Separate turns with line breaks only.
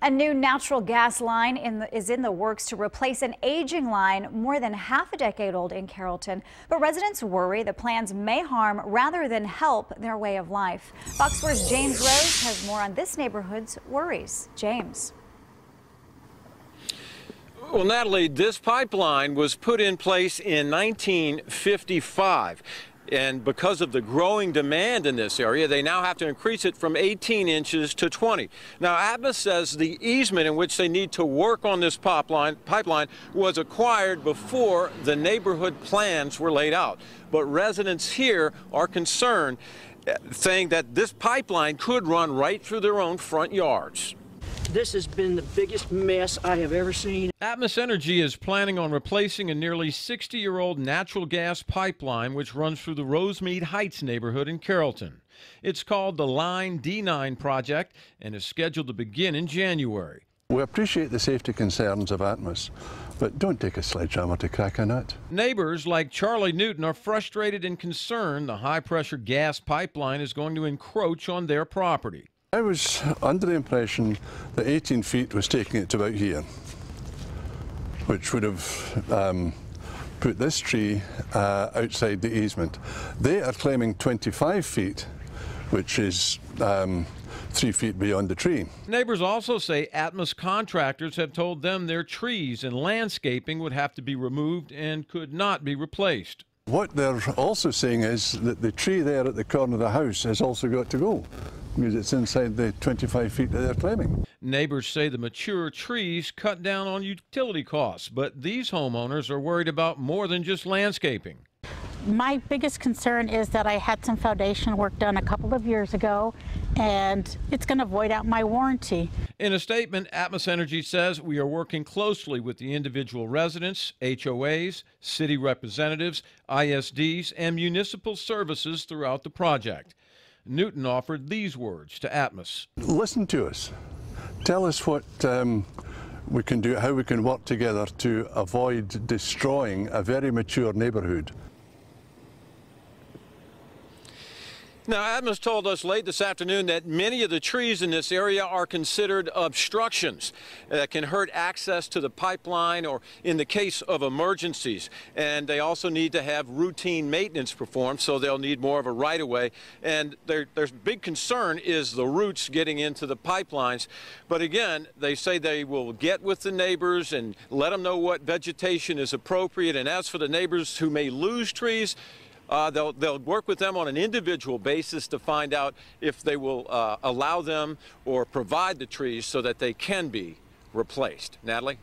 A new natural gas line is in the works to replace an aging line more than half a decade old in Carrollton. But residents worry the plans may harm rather than help their way of life. Fox 4's James Rose has more on this neighborhood's worries. James.
Well, Natalie, this pipeline was put in place in 1955. And because of the growing demand in this area, they now have to increase it from 18 inches to 20. Now, Atmos says the easement in which they need to work on this pipeline was acquired before the neighborhood plans were laid out. But residents here are concerned, saying that this pipeline could run right through their own front yards.
This has been the biggest mess I have ever seen.
Atmos Energy is planning on replacing a nearly 60-year-old natural gas pipeline which runs through the Rosemead Heights neighborhood in Carrollton. It's called the Line D9 project and is scheduled to begin in January.
We appreciate the safety concerns of Atmos, but don't take a sledgehammer to crack a nut. Neighbors
like Charlie Newton are frustrated and concerned the high-pressure gas pipeline is going to encroach on their property.
I was under the impression that 18 feet was taking it to about here, which would have put this tree outside the easement. They are claiming 25 feet, which is 3 feet beyond the tree.
Neighbors also say Atmos contractors have told them their trees and landscaping would have to be removed and could not be replaced.
What they're also saying is that the tree there at the corner of the house has also got to go, because it's inside the 25 feet that they're claiming.
Neighbors say the mature trees cut down on utility costs, but these homeowners are worried about more than just landscaping.
My biggest concern is that I had some foundation work done a couple of years ago, and it's going to void out my warranty.
In a statement, Atmos Energy says we are working closely with the individual residents, HOAs, city representatives, ISDs, and municipal services throughout the project. Newton offered these words to Atmos.
Listen to us. Tell us what we can do, how we can work together to avoid destroying a very mature neighborhood.
Now, Atmos told us late this afternoon that many of the trees in this area are considered obstructions that can hurt access to the pipeline or in the case of emergencies. And they also need to have routine maintenance performed, so they'll need more of a right-of-way. And their big concern is the roots getting into the pipelines. But again, they say they will get with the neighbors and let them know what vegetation is appropriate. And as for the neighbors who may lose trees, they'll work with them on an individual basis to find out if they will allow them or provide the trees so that they can be replaced. Natalie?